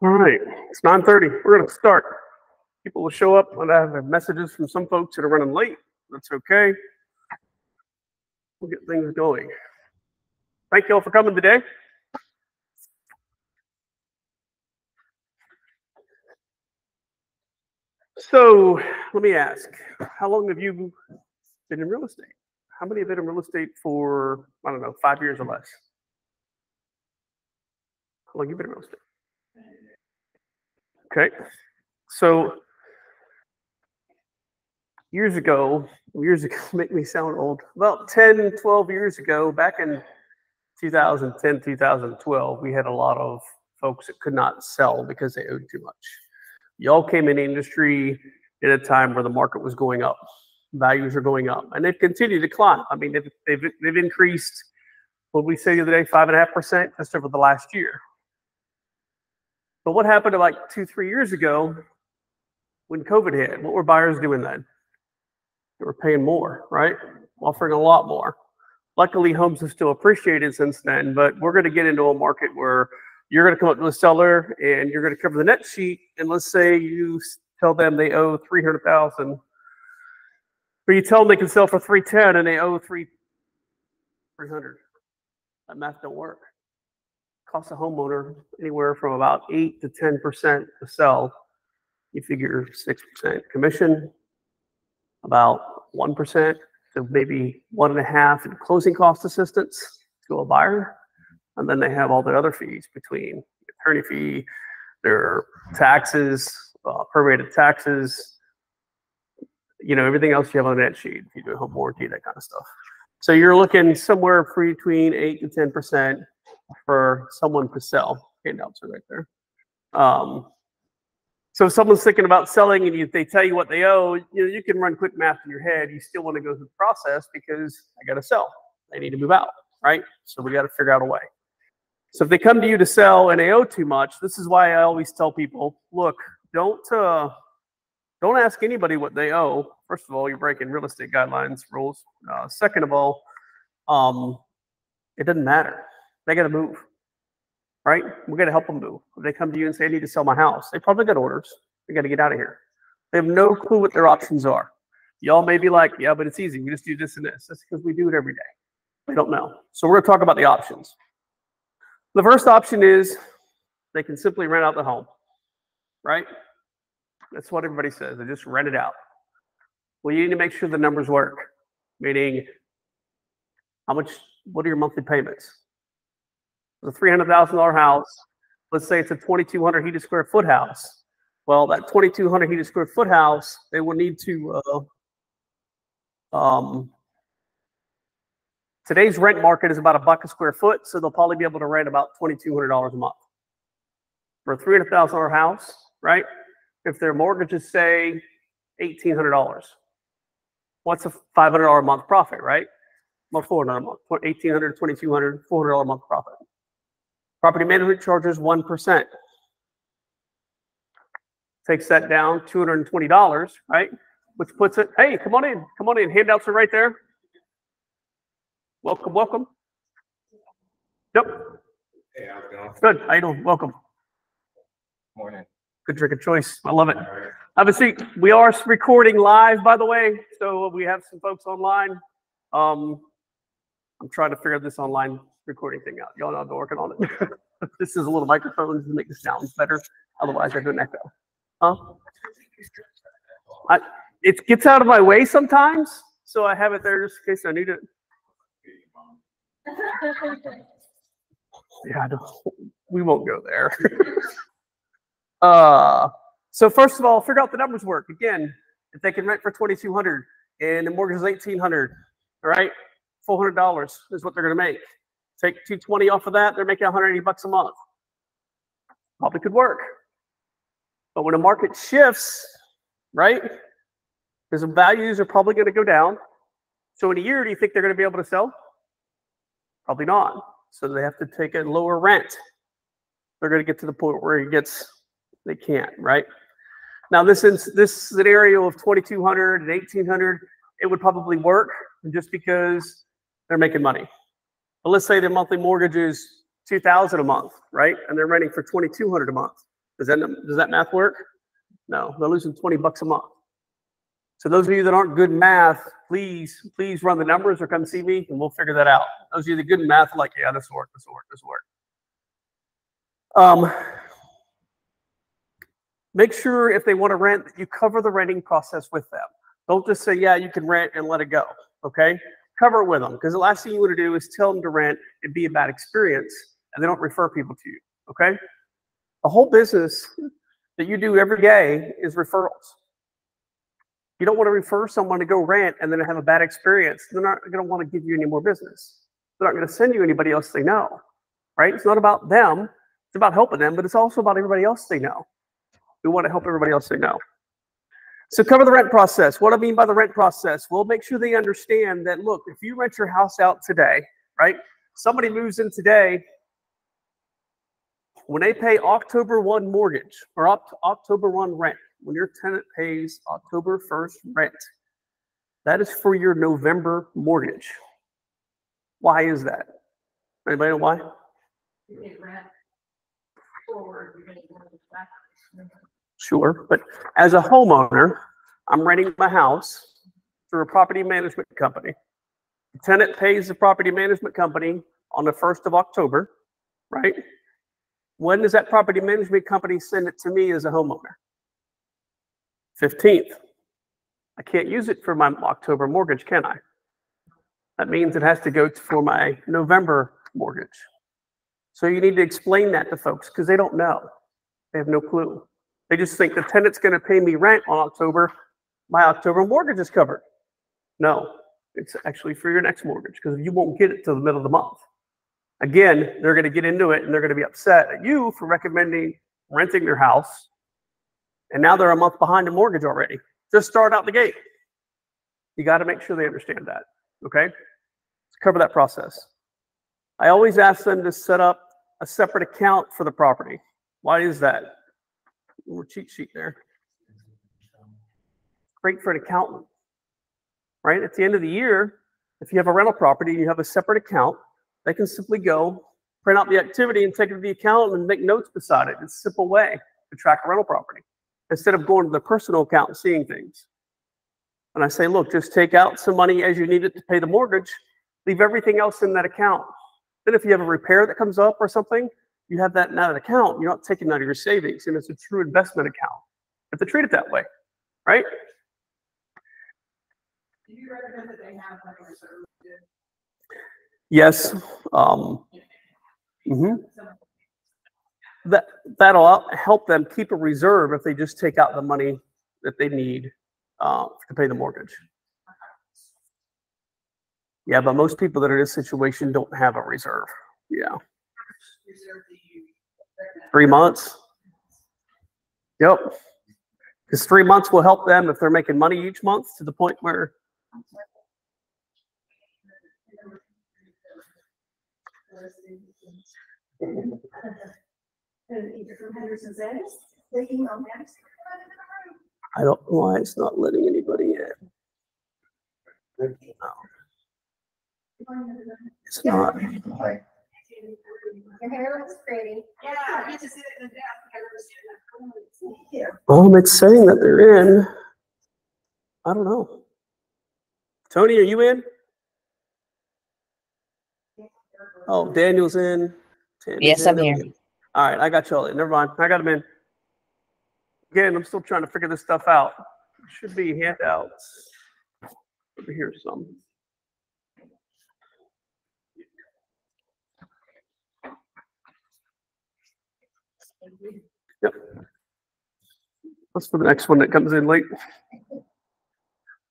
All right, it's 9:30. We're going to start. People will show up and I have messages from some folks that are running late. That's okay. We'll get things going. Thank you all for coming today. So let me ask, how long have you been in real estate? How many have been in real estate for, I don't know, 5 years or less? How long have you been in real estate? Okay, so years ago, make me sound old, about 10, 12 years ago, back in 2010, 2012, we had a lot of folks that could not sell because they owed too much. Y'all came in the industry at a time where the market was going up, values are going up, and they've continued to climb. I mean, they've increased, what did we say the other day, 5.5% just over the last year. But what happened to like 2-3 years ago when COVID hit? What were buyers doing then? They were paying more, right? Offering a lot more. Luckily, homes have still appreciated since then, but we're going to get into a market where you're going to come up to a seller and you're going to cover the net sheet. And let's say you tell them they owe $300,000, but you tell them they can sell for $310 and they owe $300. That math don't work. Costs a homeowner anywhere from about 8 to 10% to sell. You figure 6% commission, about 1% to maybe 1.5% in closing cost assistance to a buyer. And then they have all the other fees between attorney fee, their taxes, prorated taxes, everything else you have on the net sheet. If you do a home warranty, that kind of stuff. So you're looking somewhere between 8 to 10% for someone to sell. Handouts are right there. So if someone's thinking about selling and they tell you what they owe, you can run quick math in your head. You still want to go through the process because I got to sell. They need to move out, right? So we got to figure out a way. So if they come to you to sell and they owe too much, this is why I always tell people, look, don't ask anybody what they owe. First of all, you're breaking real estate guidelines rules. Second of all, it doesn't matter. They got to move, right? We got to help them move. If they come to you and say, I need to sell my house, they probably got orders. They got to get out of here. They have no clue what their options are. Y'all may be like, yeah, but it's easy. We just do this and this. That's because we do it every day. They don't know. So we're going to talk about the options. The first option is they can simply rent out the home, right? That's what everybody says. They just rent it out. Well, you need to make sure the numbers work, meaning what are your monthly payments? It's a $300,000 house. Let's say it's a 2,200 heated square foot house. Well, that 2,200 heated square foot house, they will need to, today's rent market is about $1 a square foot, so they'll probably be able to rent about $2,200 a month. For a $300,000 house, right? If their mortgage is, say, $1,800, what's a $500 a month profit, right? Well, $400 a month, $1,800, $2,200, $400 a month profit. Property management charges 1%. Takes that down $220, right? Which puts it, hey, come on in. Handouts are right there. Welcome, welcome. Yep. Hey, how's it going? Good. How you doing? Welcome. Morning. Good drink of choice. I love it. Have a seat. We are recording live, by the way, so we have some folks online. I'm trying to figure this online recording thing out. Y'all know I've been working on it. This is a little microphone to make the sounds better. Otherwise, I do an echo. It gets out of my way sometimes, so I have it there just in case I need it. Yeah, we won't go there. So first of all, figure out the numbers work. Again, if they can rent for $2,200 and the mortgage is $1,800, all right, $400 is what they're going to make. Take $220 off of that, they're making $180 a month. Probably could work. But when the market shifts, right, because the values are probably going to go down. So in a year, do you think they're going to be able to sell? Probably not. So they have to take a lower rent. They're going to get to the point where they can't, right? Now, this scenario of $2,200 and $1,800, it would probably work just because they're making money. But let's say their monthly mortgage is $2,000 a month, right? And they're renting for $2,200 a month. Does that math work? No, they're losing 20 bucks a month. So those of you that aren't good in math, please run the numbers or come see me and we'll figure that out. Those of you that are good in math, like, yeah, this will work. Make sure if they want to rent that you cover the renting process with them. Don't just say, yeah, you can rent and let it go, okay? Cover it with them, because the last thing you want to do is tell them to rent and be a bad experience and they don't refer people to you, okay? The whole business that you do every day is referrals. You don't want to refer someone to go rent and then have a bad experience. They're not going to want to give you any more business. They're not going to send you anybody else they know, right? It's not about them. It's about helping them, but it's also about everybody else they know. We want to help everybody else they know. So cover the rent process. What I mean by the rent process, we'll make sure they understand that, look, if you rent your house out today, right? Somebody moves in today, when they pay October 1 mortgage or October 1 rent, when your tenant pays October 1st rent, that is for your November mortgage. Why is that? Anybody know why? You get rent forward, you're getting mortgage back. Sure, but as a homeowner, I'm renting my house through a property management company. The tenant pays the property management company on the 1st of October, right? When does that property management company send it to me as a homeowner? 15th. I can't use it for my October mortgage, can I? That means it has to go for my November mortgage. So you need to explain that to folks because they don't know. They have no clue. They just think the tenant's going to pay me rent on October. My October mortgage is covered. No, it's actually for your next mortgage because you won't get it till the middle of the month. Again, they're going to get into it and they're going to be upset at you for recommending renting their house. And now they're a month behind the mortgage already. Just start out the gate. You got to make sure they understand that. Okay? Let's cover that process. I always ask them to set up a separate account for the property. Why is that? A little cheat sheet there. Great for an accountant, right? At the end of the year, if you have a rental property and you have a separate account, they can simply go print out the activity and take it to the account and make notes beside it. It's a simple way to track a rental property instead of going to the personal account and seeing things. And I say, look, just take out some money as you need it to pay the mortgage, leave everything else in that account. Then if you have a repair that comes up or something, you have that in that account. You're not taking out of your savings, and it's a true investment account. You have to treat it that way, right? Do you recommend that they have money reserved? Yes. That'll help them keep a reserve if they just take out the money that they need to pay the mortgage. Yeah, but most people that are in this situation don't have a reserve. Yeah. Reserve do you recommend? 3 months. Yep. Because 3 months will help them if they're making money each month to the point where. I don't know why it's not letting anybody in. It's not. Your hair looks pretty. Yeah, I get to sit at the desk. I never sit at that. It's saying that they're in. I don't know. Tony, are you in? Oh, Daniel's in. Tammy's Yes, in. I'm here. All right, I got y'all in. Never mind. I got them in. Again, I'm still trying to figure this stuff out. Should be handouts. Over here some. Yep. That's for the next one that comes in late.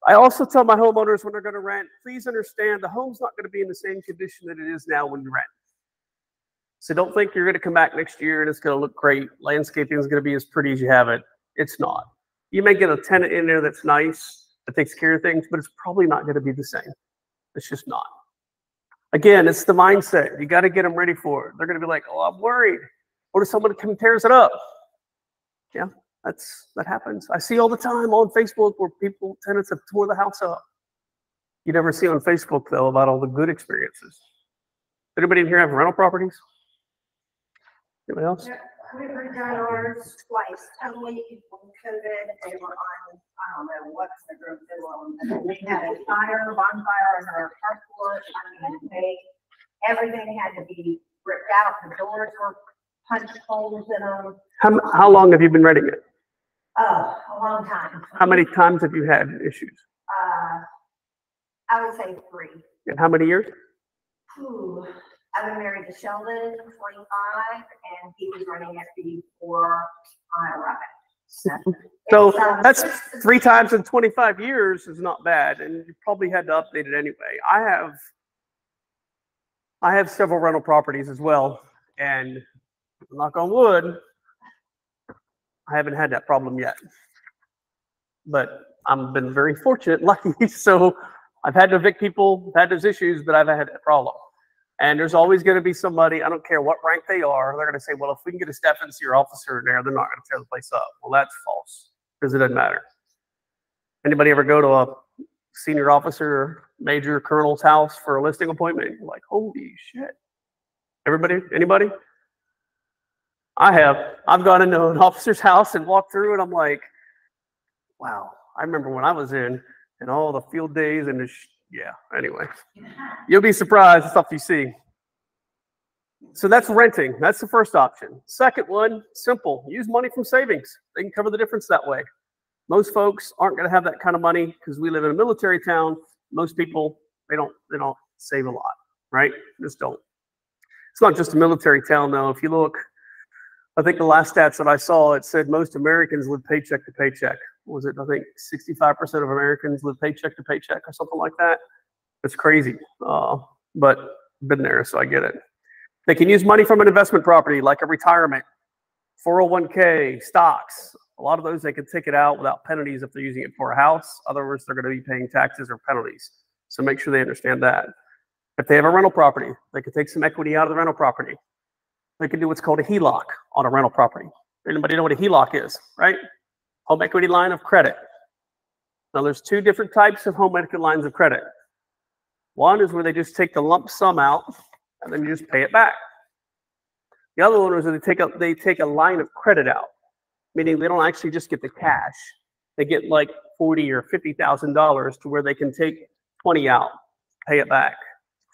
I also tell my homeowners when they're going to rent, please understand the home's not going to be in the same condition that it is now when you rent. So don't think you're going to come back next year and it's going to look great. Landscaping is going to be as pretty as you have it. It's not. You may get a tenant in there that's nice, that takes care of things, but it's probably not going to be the same. It's just not. Again, it's the mindset. You got to get them ready for it. They're going to be like, oh, I'm worried. What if someone comes and tears it up? Yeah, that happens. I see all the time on Facebook where tenants have tore the house up. You never see on Facebook, though, about all the good experiences. Anybody in here have rental properties? Anybody else? Yeah, We were done ours twice, totally when COVID, they were on, I don't know what the group they were on. but They had a bonfire in our carport, I mean, everything had to be ripped out, the doors were punched holes in them, How long have you been renting it? oh, a long time. How many times have you had issues? I would say 3. And how many years? Ooh, I've been married to Sheldon, 25, and he was running it before I arrived. So It's, that's 3 times in 25 years is not bad, and you probably had to update it anyway. I have several rental properties as well, and knock on wood, I haven't had that problem yet. But I've been very fortunate, lucky. So I've had to evict people, had those issues, but I've had that problem. And there's always going to be somebody, I don't care what rank they are, they're going to say, well, if we can get a staff and your officer in there, they're not going to tear the place up. Well, that's false, because it doesn't matter. Anybody ever go to a senior officer, major colonel's house for a listing appointment? You're like, holy shit. Everybody, anybody? I have. I've gone into an officer's house and walked through, and I'm like, wow. I remember when I was in, and all the field days and yeah, anyway. You'll be surprised the stuff you see. So that's renting. That's the first option. Second one, simple. Use money from savings. They can cover the difference that way. Most folks aren't going to have that kind of money because we live in a military town. Most people, they don't save a lot, right? Just don't. It's not just a military town, though. If you look, I think the last stats that I saw, it said most Americans live paycheck to paycheck. What was it? I think 65% of Americans live paycheck to paycheck or something like that. It's crazy, but been there, so I get it. They can use money from an investment property like a retirement, 401k, stocks. A lot of those, they can take it out without penalties if they're using it for a house. Otherwise, they're going to be paying taxes or penalties. So make sure they understand that. If they have a rental property, they can take some equity out of the rental property. They can do what's called a HELOC on a rental property. Anybody know what a HELOC is, right? Home equity line of credit. Now, there's 2 different types of home equity lines of credit. One is where they just take the lump sum out and then you just pay it back. The other one is where they take a line of credit out, meaning they don't actually just get the cash. They get like $40,000 or $50,000 to where they can take 20 out, pay it back,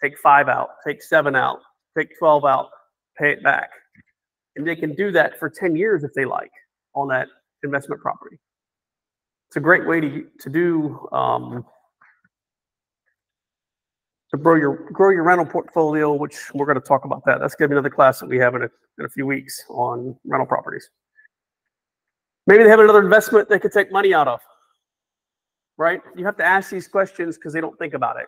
take 5 out, take 7 out, take 12 out, pay it back. And they can do that for 10 years if they like on that investment property. It's a great way to grow your rental portfolio, which we're going to talk about that. That's going to be another class that we have in a few weeks on rental properties. Maybe they have another investment they could take money out of, right? You have to ask these questions because they don't think about it.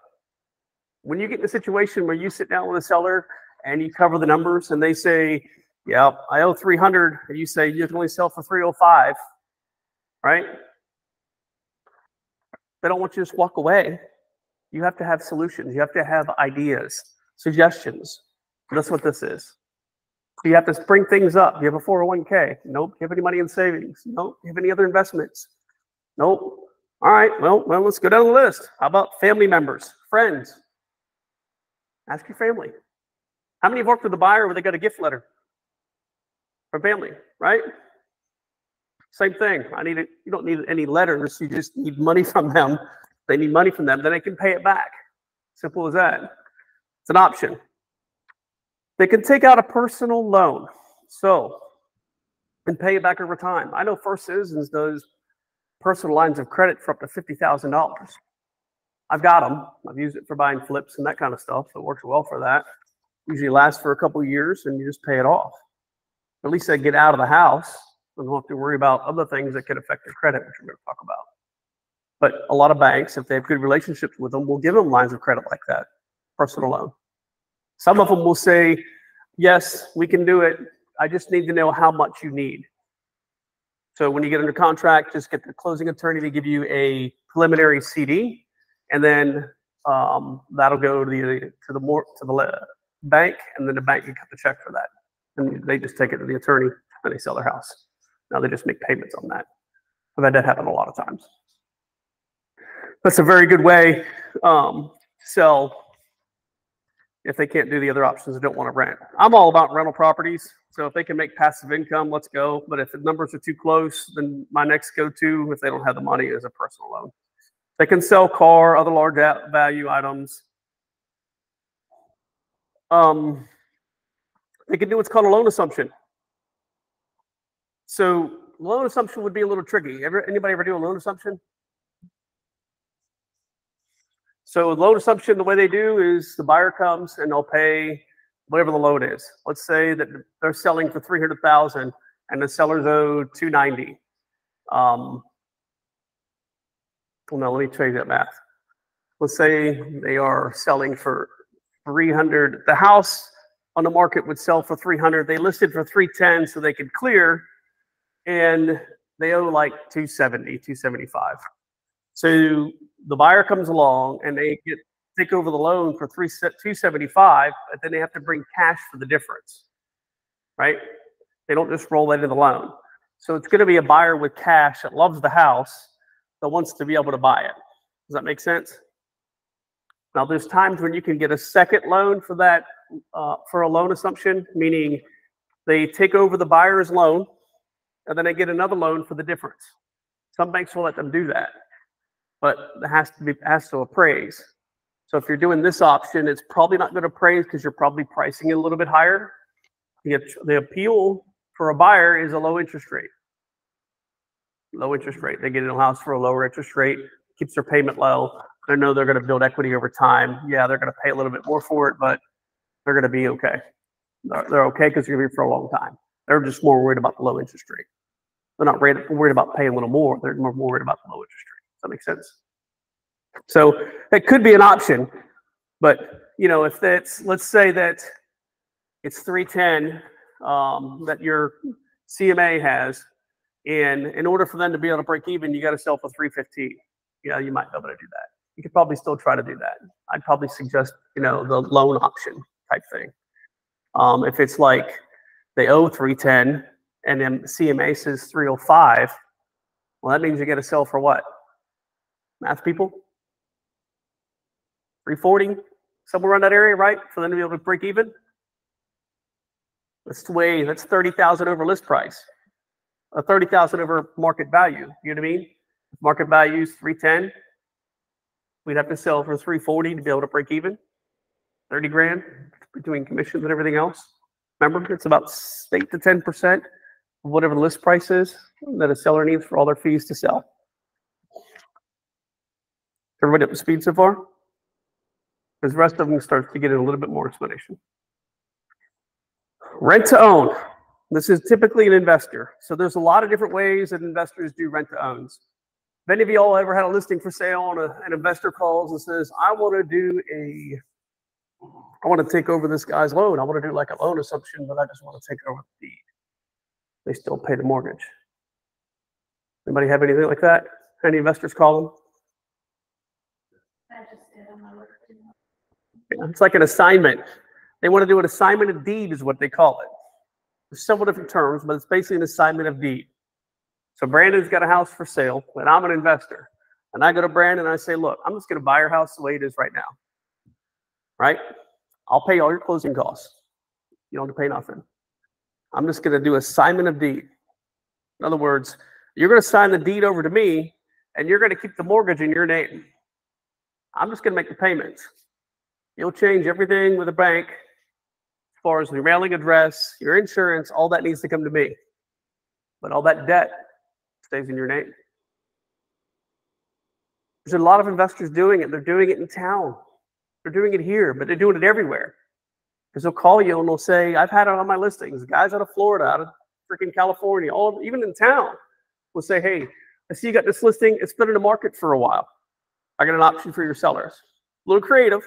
When you get in a situation where you sit down with a seller and you cover the numbers and they say, yeah, I owe 300, and you say you can only sell for 305, right? They don't want you to just walk away. You have to have solutions. You have to have ideas, suggestions. That's what this is. You have to bring things up. You have a 401k. Nope. Do you have any money in savings? Nope. Do you have any other investments? Nope. All right. Well, let's go down the list. How about family members, friends? Ask your family. How many have worked with a buyer where they got a gift letter from family, right? Same thing. You don't need any letters. You just need money from them. They need money from them, then they can pay it back. Simple as that. It's an option. They can take out a personal loan, and pay it back over time. I know First Citizens does personal lines of credit for up to $50,000. I've got them. I've used it for buying flips and that kind of stuff. It works well for that. Usually lasts for a couple of years, and you just pay it off. At least they get out of the house and don't have to worry about other things that could affect their credit, which we're going to talk about. But a lot of banks, if they have good relationships with them, will give them lines of credit like that, personal loan. Some of them will say, yes, we can do it. I just need to know how much you need. So when you get under contract, just get the closing attorney to give you a preliminary CD, and then that'll go to the bank, and then the bank can cut the check for that. And they just take it to the attorney and they sell their house. Now they just make payments on that. I've had that happen a lot of times. That's a very good way to sell if they can't do the other options, they don't want to rent. I'm all about rental properties. So if they can make passive income, let's go. But if the numbers are too close, then my next go-to, if they don't have the money, is a personal loan. They can sell car, other large value items. They can do what's called a loan assumption. So loan assumption would be a little tricky. Anybody ever do a loan assumption? So loan assumption, the way they do is the buyer comes and they'll pay whatever the loan is. Let's say that they're selling for $300,000 and the seller's owed $290. Well, no, let me change that math. Let's say they are selling for 300. The house on the market would sell for 300. They listed for 310 so they could clear, and they owe like 270, 275. So the buyer comes along and they take over the loan for 275, but then they have to bring cash for the difference, right? They don't just roll that into the loan. So it's going to be a buyer with cash that loves the house that wants to be able to buy it. Does that make sense? Now, there's times when you can get a second loan for that, for a loan assumption, meaning they take over the buyer's loan and then they get another loan for the difference. Some banks will let them do that, but it has to appraise. So if you're doing this option, it's probably not going to appraise because you're probably pricing it a little bit higher. The appeal for a buyer is a low interest rate. Low interest rate. They get in a house for a lower interest rate, keeps their payment low. They know they're going to build equity over time. Yeah, they're going to pay a little bit more for it, but they're going to be okay. They're okay because they're going to be for a long time. They're just more worried about the low interest rate. They're not worried about paying a little more. They're more worried about the low interest rate. Does that make sense? So that could be an option, but you know, if that's, let's say that it's 310 that your CMA has, and in order for them to be able to break even, you got to sell for 315. Yeah, you might be able to do that. You could probably still try to do that. I'd probably suggest, you know, the loan option type thing. If it's like they owe 310 and then CMA says 305, well, that means you got to sell for what? Math people? 340, somewhere around that area, right? For them to be able to break even. That's 30,000 over list price, or 30,000 over market value. You know what I mean? If market value is 310, we'd have to sell for 340 to be able to break even. 30 grand between commissions and everything else. Remember, it's about 8 to 10% of whatever the list price is that a seller needs for all their fees to sell. Everybody up to speed so far? Because the rest of them starts to get in a little bit more explanation. Rent to own. This is typically an investor. So there's a lot of different ways that investors do rent to owns. If any of you all ever had a listing for sale and an investor calls and says, I want to take over this guy's loan. I want to do like a loan assumption, but I just want to take over the deed. They still pay the mortgage. Anybody have anything like that? Any investors call them? It's like an assignment. They want to do an assignment of deed is what they call it. There's several different terms, but it's basically an assignment of deed. So Brandon's got a house for sale, and I'm an investor. And I go to Brandon and I say, look, I'm just going to buy your house the way it is right now. Right? I'll pay all your closing costs. You don't have to pay nothing. I'm just going to do assignment of deed. In other words, you're going to sign the deed over to me, and you're going to keep the mortgage in your name. I'm just going to make the payments. You'll change everything with the bank as far as your mailing address, your insurance, all that needs to come to me. But all that debt stays in your name. There's a lot of investors doing it. They're doing it in town. They're doing it here, but they're doing it everywhere. Because they'll call you and they'll say, I've had it on my listings. Guys out of Florida, out of freaking California, even in town, will say, hey, I see you got this listing. It's been in the market for a while. I got an option for your sellers. A little creative.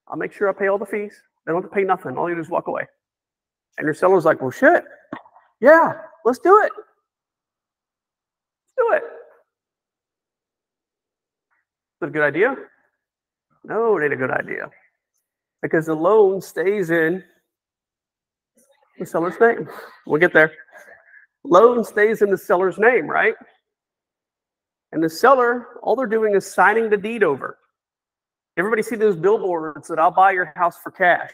I'll make sure I pay all the fees. They don't have to pay nothing. All you do is walk away. And your seller's like, well, shit. Yeah, let's do it. Let's do it. Is that a good idea? No, it ain't a good idea. Because the loan stays in the seller's name. We'll get there. Loan stays in the seller's name, right? And the seller, all they're doing is signing the deed over. Everybody see those billboards that I'll buy your house for cash?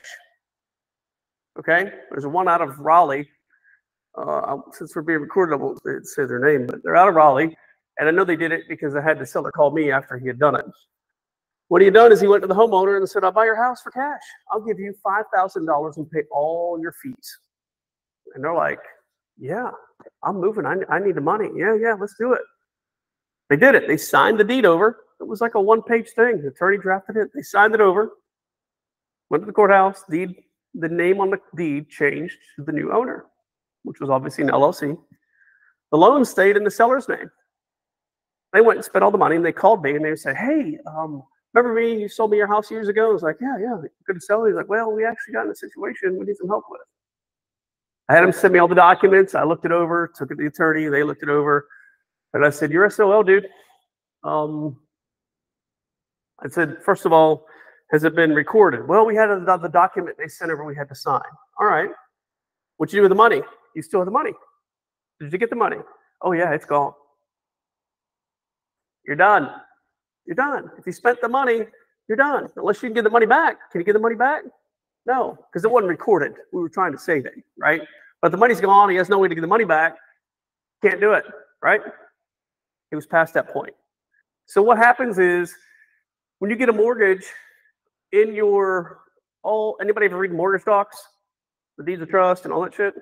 Okay, there's one out of Raleigh. Since we're being recorded, I won't say their name, but they're out of Raleigh. And I know they did it because I had the seller call me after he had done it. What he had done is he went to the homeowner and said, I'll buy your house for cash. I'll give you $5,000 and pay all your fees. And they're like, yeah, I'm moving. I need the money. Yeah, let's do it. They did it. They signed the deed over. It was like a one-page thing. The attorney drafted it. They signed it over. Went to the courthouse. The name on the deed changed to the new owner, which was obviously an LLC. The loan stayed in the seller's name. They went and spent all the money, and they called me, and they said, hey, remember me? You sold me your house years ago? I was like, yeah, good to sell it. He's like, well, we actually got in a situation we need some help with. I had him send me all the documents. I looked it over, took it to the attorney. They looked it over. And I said, you're SOL, dude. I said, first of all, has it been recorded? Well, we had the document they sent over we had to sign. All right. What'd you do with the money? You still have the money. Did you get the money? Oh, yeah, it's gone. You're done. You're done. If you spent the money, you're done. Unless you can get the money back. Can you get the money back? No, because it wasn't recorded. We were trying to save it, right? But the money's gone. He has no way to get the money back. Can't do it, right? It was past that point. So what happens is when you get a mortgage in your, anybody ever read mortgage docs? The deeds of trust and all that shit?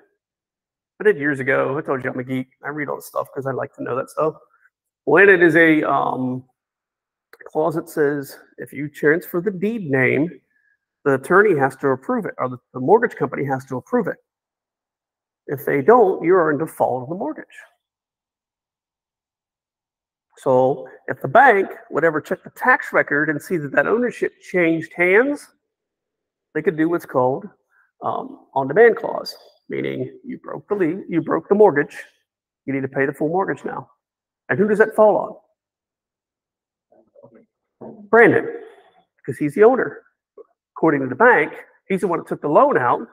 I did years ago. I told you I'm a geek. I read all this stuff because I like to know that stuff. Well, in it is a clause that says if you transfer the deed name, the attorney has to approve it, or the mortgage company has to approve it. If they don't, you are in default of the mortgage. So if the bank would ever check the tax record and see that ownership changed hands, they could do what's called on-demand clause, meaning you broke the mortgage, you need to pay the full mortgage now. And who does that fall on? Brandon, because he's the owner. According to the bank, he's the one that took the loan out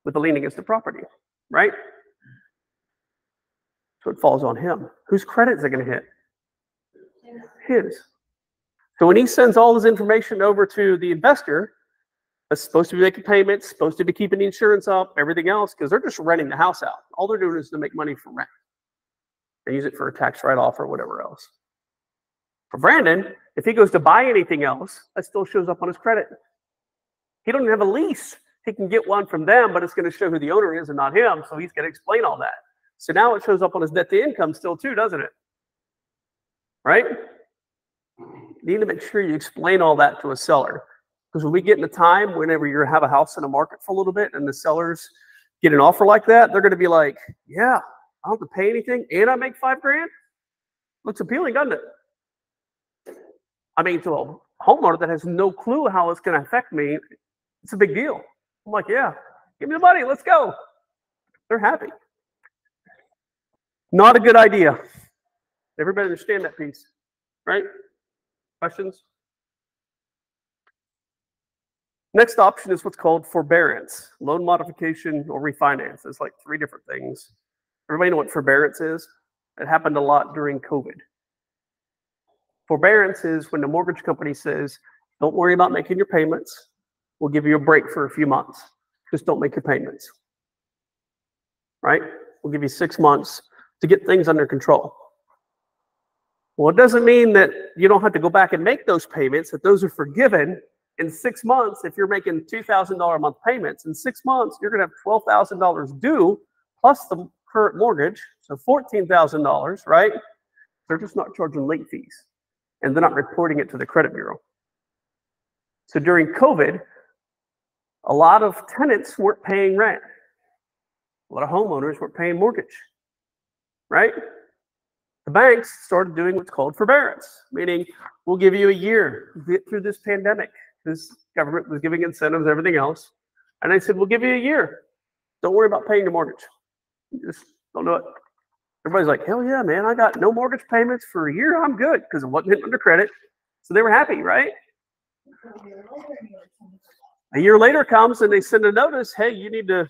with the lien against the property, right? So it falls on him. Whose credit is it going to hit? His. So when he sends all his information over to the investor, that's supposed to be making payments, supposed to be keeping the insurance up, everything else, because they're just renting the house out. All they're doing is to make money from rent. They use it for a tax write-off or whatever else. For Brandon, if he goes to buy anything else, that still shows up on his credit. He don't have a lease. He can get one from them, but it's going to show who the owner is and not him, so he's going to explain all that. So now it shows up on his debt to income still too, doesn't it? Right? You need to make sure you explain all that to a seller. Because when we get in a time, whenever you have a house in the market for a little bit and the sellers get an offer like that, they're going to be like, yeah, I don't have to pay anything and I make $5,000? Looks appealing, doesn't it? I mean, to a homeowner that has no clue how it's going to affect me, it's a big deal. I'm like, yeah, give me the money, let's go. They're happy. Not a good idea. Everybody understand that piece, right? Questions? Next option is what's called forbearance, loan modification or refinance. It's like 3 different things. Everybody know what forbearance is? It happened a lot during COVID. Forbearance is when the mortgage company says, don't worry about making your payments. We'll give you a break for a few months. Just don't make your payments. Right? We'll give you 6 months to get things under control. Well, it doesn't mean that you don't have to go back and make those payments, that those are forgiven. In 6 months, if you're making $2,000 a month payments, in 6 months, you're going to have $12,000 due plus the current mortgage, so $14,000, right? They're just not charging late fees, and they're not reporting it to the credit bureau. So during COVID, a lot of tenants weren't paying rent. A lot of homeowners weren't paying mortgage, right? The banks started doing what's called forbearance, meaning we'll give you a year to get through this pandemic. This government was giving incentives, everything else. And they said, we'll give you a year. Don't worry about paying your mortgage. Just don't do it. Everybody's like, hell yeah, man, I got no mortgage payments for a year. I'm good because it wasn't hitting under credit. So they were happy, right? A year later comes and they send a notice, hey, you need to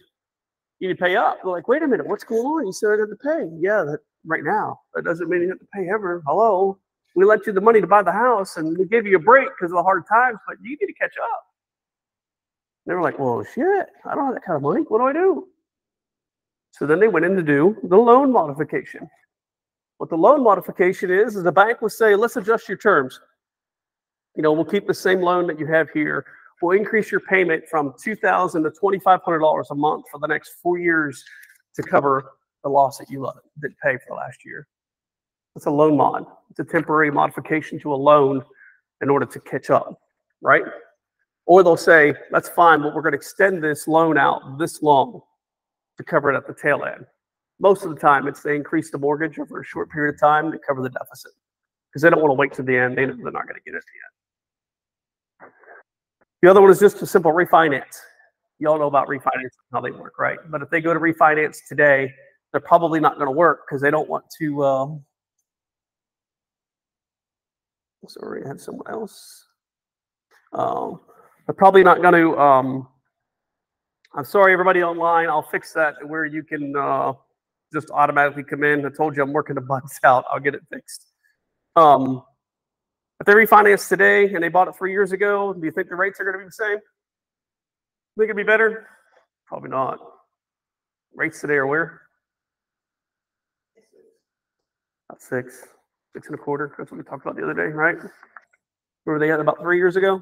pay up. They're like, wait a minute, what's going on? You said I had to pay. Yeah, right now. That doesn't mean you have to pay ever. Hello. We lent you the money to buy the house and we gave you a break because of the hard times, but you need to catch up. And they were like, well, shit, I don't have that kind of money. What do I do? So then they went in to do the loan modification. What the loan modification is the bank will say, let's adjust your terms. You know, we'll keep the same loan that you have here. We'll increase your payment from $2,000 to $2,500 a month for the next 4 years to cover the loss that you didn't pay for the last year. It's a loan mod. It's a temporary modification to a loan in order to catch up, right? Or they'll say, that's fine, but we're going to extend this loan out this long to cover it at the tail end. Most of the time, it's they increase the mortgage over a short period of time to cover the deficit because they don't want to wait to the end. They're not going to get it at the end. The other one is just a simple refinance. You all know about refinance, how they work, right? But if they go to refinance today, they're probably not going to work because they don't want to. Sorry, I had someone else. They're probably not going to. I'm sorry, everybody online. I'll fix that where you can just automatically come in. I told you I'm working the bugs out. I'll get it fixed. If they refinance today and they bought it 3 years ago, do you think the rates are going to be the same? Think it'd be better? Probably not. Rates today are where? About 6.25. That's what we talked about the other day, right? Where were they at about 3 years ago?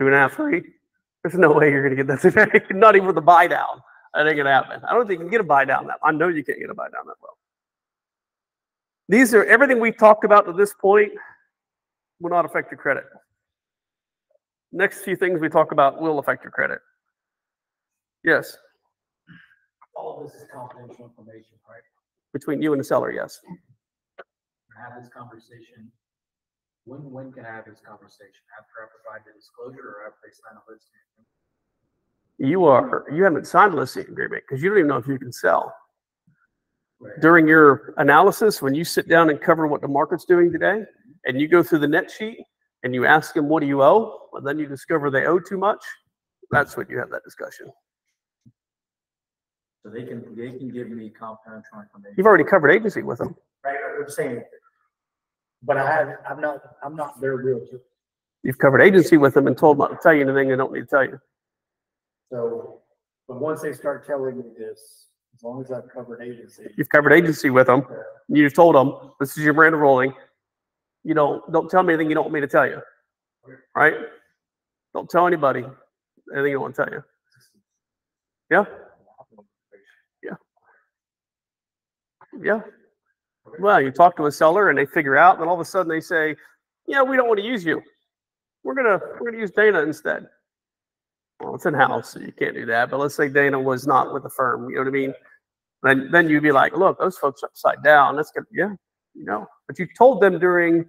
2.5, 3. There's no way you're going to get that today. Not even with the buy down. That ain't going to happen. I don't think you can get a buy down that. I know you can't get a buy down that well. These are everything we've talked about to this point will not affect your credit. Next few things we talk about will affect your credit. Yes. All of this is confidential information, right? Between you and the seller, yes. Have this conversation. When can I have this conversation? After I provide the disclosure or after they sign a listing agreement? You haven't signed a listing agreement because you don't even know if you can sell. Right. During your analysis, when you sit down and cover what the market's doing today, and you go through the net sheet and you ask them, what do you owe? And then you discover they owe too much. That's when you have that discussion. So they can give me confidential information. You've already covered agency with them. Right, I'm saying, but I'm not their realtor. You've covered agency with them and told them not to tell you anything they don't need to tell you. So, but once they start telling me this, as long as I've covered agency. You've covered agency with them. You've told them, this is your brand of rolling. You don't tell me anything you don't want me to tell you. Right? Don't tell anybody anything you don't want to tell you. Yeah? Yeah. Yeah. Well, you talk to a seller and they figure out, and all of a sudden they say, yeah, we don't want to use you. We're gonna use Dana instead. Well, it's in-house, so you can't do that. But let's say Dana was not with the firm, you know what I mean? Then you'd be like, look, those folks are upside down. That's good. Yeah, you know. But you told them during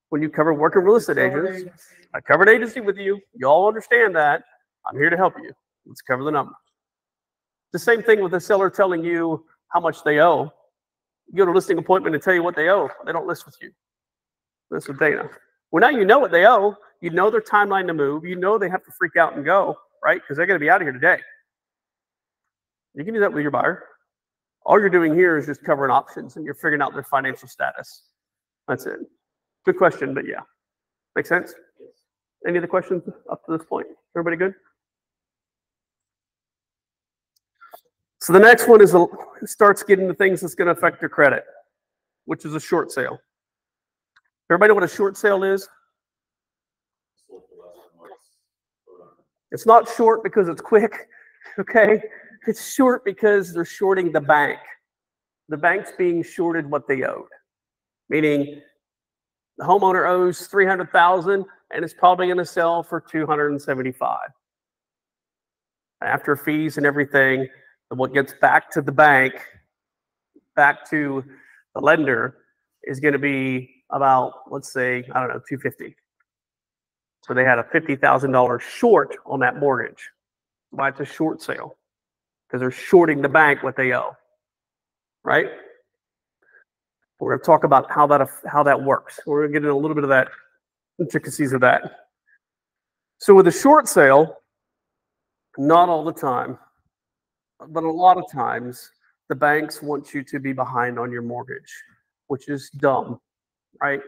when you covered working real estate agents, I covered agency with you. You all understand that. I'm here to help you. Let's cover the number. The same thing with the seller telling you how much they owe. You go to a listing appointment and tell you what they owe. They don't list with you. List with Dana. Well, now you know what they owe. You know their timeline to move. You know they have to freak out and go, right? Because they're going to be out of here today. You can do that with your buyer. All you're doing here is just covering options and you're figuring out their financial status. That's it. Good question, but yeah. Make sense? Any other questions up to this point? Everybody good? So the next one is it starts getting the things that's going to affect your credit, which is a short sale. Everybody know what a short sale is? It's not short because it's quick, okay? It's short because they're shorting the bank. The bank's being shorted what they owed, meaning the homeowner owes $300,000 and it's probably going to sell for $275,000. After fees and everything, what gets back to the bank, back to the lender, is going to be about, let's say, I don't know, $250,000. So they had a $50,000 short on that mortgage. Why it's a short sale? Because they're shorting the bank what they owe, right? We're going to talk about how that works. We're going to get into a little bit of that intricacies of that. So with a short sale, not all the time, but a lot of times, the banks want you to be behind on your mortgage. which is dumb, right?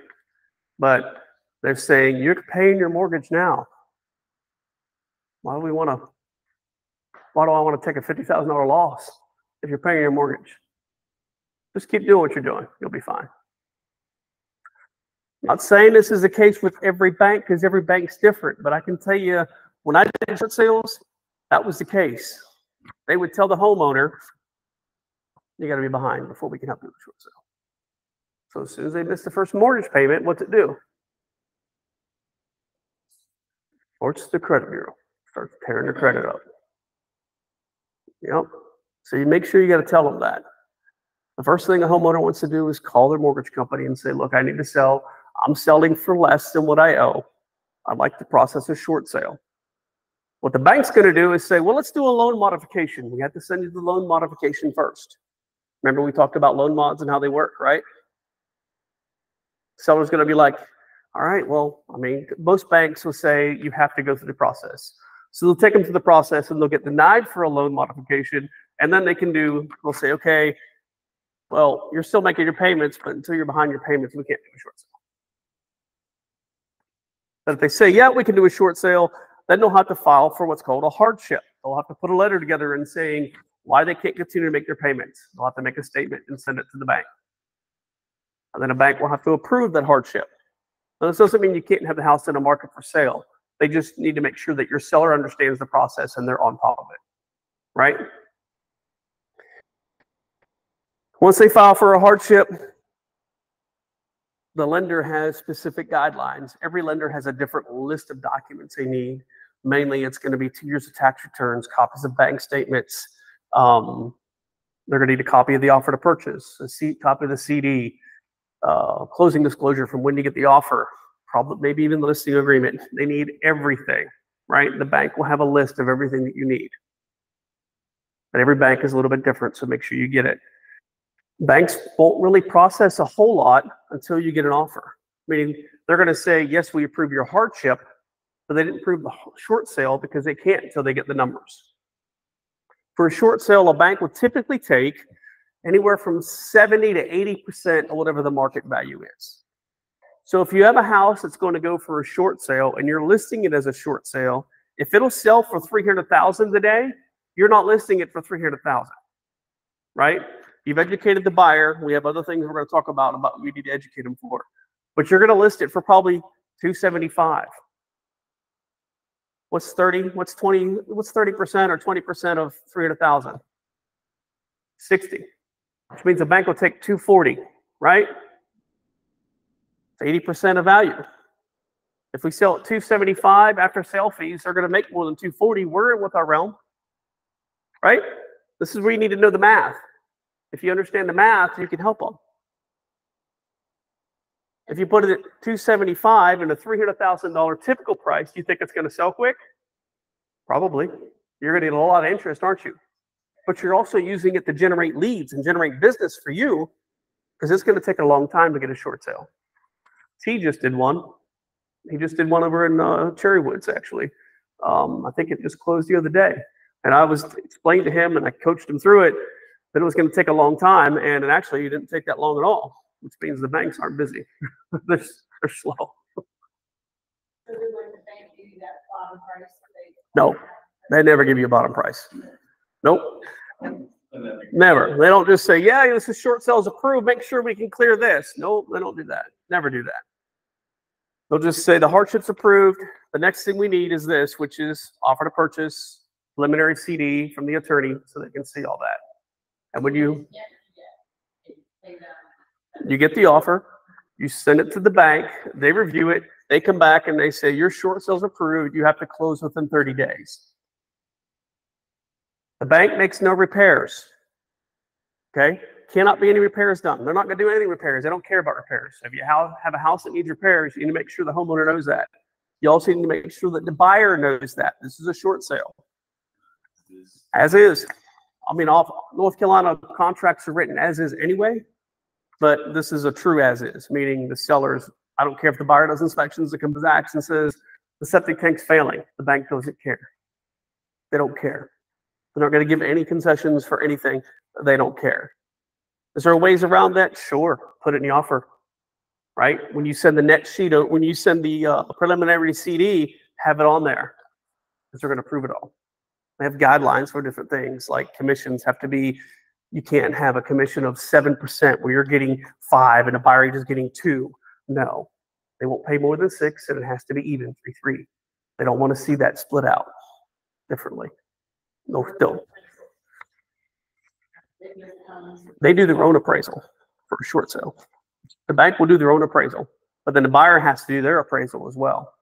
But they're saying you're paying your mortgage now. Why do I want to take a $50,000 loss if you're paying your mortgage? Just keep doing what you're doing. You'll be fine. Not saying this is the case with every bank because every bank's different, but I can tell you when I did short sales, that was the case. They would tell the homeowner, you got to be behind before we can help you with a short sale. So as soon as they miss the first mortgage payment, what's it do? Or it's the credit bureau. Starts tearing their credit up. Yep. So you make sure you got to tell them that. The first thing a homeowner wants to do is call their mortgage company and say, look, I need to sell. I'm selling for less than what I owe. I'd like to process a short sale. What the bank's going to do is say, well, let's do a loan modification. We have to send you the loan modification first. Remember we talked about loan mods and how they work, right? Seller's going to be like, all right, well, I mean, most banks will say you have to go through the process. So they'll take them through the process and they'll get denied for a loan modification. And then they'll say, okay, well, you're still making your payments, but until you're behind your payments, we can't do a short sale. But if they say, yeah, we can do a short sale, then they'll have to file for what's called a hardship. They'll have to put a letter together and saying why they can't continue to make their payments. They'll have to make a statement and send it to the bank. And then a bank will have to approve that hardship. Now, this doesn't mean you can't have the house in a market for sale. They just need to make sure that your seller understands the process and they're on top of it, right? Once they file for a hardship, the lender has specific guidelines. Every lender has a different list of documents they need. Mainly, it's going to be 2 years of tax returns, copies of bank statements. They're going to need a copy of the offer to purchase, a copy of the CD, closing disclosure from when you get the offer, probably maybe even the listing agreement. They need everything, right? The bank will have a list of everything that you need. But every bank is a little bit different, so make sure you get it. Banks won't really process a whole lot until you get an offer. Meaning they're going to say, yes, we approve your hardship, but they didn't approve the short sale because they can't until they get the numbers. For a short sale, a bank will typically take anywhere from 70 to 80% of whatever the market value is. So if you have a house that's going to go for a short sale and you're listing it as a short sale, if it'll sell for $300,000 today, you're not listing it for $300,000, right? You've educated the buyer. We have other things we're going to talk about you need to educate them for. But you're going to list it for probably $275,000. What's 30%? What's 20%? What's 30% or 20% of $300,000? 60, which means the bank will take $240,000, right? It's 80% of value. If we sell at $275,000 after sale fees, they're going to make more than $240,000. We're in with our realm, right? This is where you need to know the math. If you understand the math, you can help them. If you put it at $275,000 and a $300,000 typical price, do you think it's going to sell quick? Probably. You're going to get a lot of interest, aren't you? But you're also using it to generate leads and generate business for you because it's going to take a long time to get a short sale. T just did one. He just did one over in Cherrywoods, actually. I think it just closed the other day. And I was explained to him and I coached him through it that it was going to take a long time. And it actually didn't take that long at all, which means the banks aren't busy. they're slow. So they're going to thank you that bottom price. No, they never give you a bottom price. Nope. Never. They don't just say, yeah, this is short sales approved. Make sure we can clear this. No, they don't do that. Never do that. They'll just say the hardship's approved. The next thing we need is this, which is offer to purchase, preliminary CD from the attorney so they can see all that. And when you get the offer, you send it to the bank, they review it, they come back and they say, your short sale's approved, you have to close within 30 days. The bank makes no repairs, okay? Cannot be any repairs done. They're not gonna do any repairs. They don't care about repairs. If you have a house that needs repairs, you need to make sure the homeowner knows that. You also need to make sure that the buyer knows that. This is a short sale. As is. I mean, all North Carolina contracts are written as is anyway, but this is a true as is, meaning the sellers, I don't care if the buyer does inspections, it comes back and says the septic tank's failing. The bank doesn't care. They don't care. They're not going to give any concessions for anything. They don't care. Is there ways around that? Sure. Put it in the offer, right? When you send the net sheet, when you send the preliminary CD, have it on there because they're going to approve it all. They have guidelines for different things, like commissions have to be, you can't have a commission of 7% where you're getting 5 and a buyer just getting 2. No, they won't pay more than 6 and it has to be even 3-3. They don't want to see that split out differently. No, don't. They do their own appraisal for a short sale. The bank will do their own appraisal, but then the buyer has to do their appraisal as well.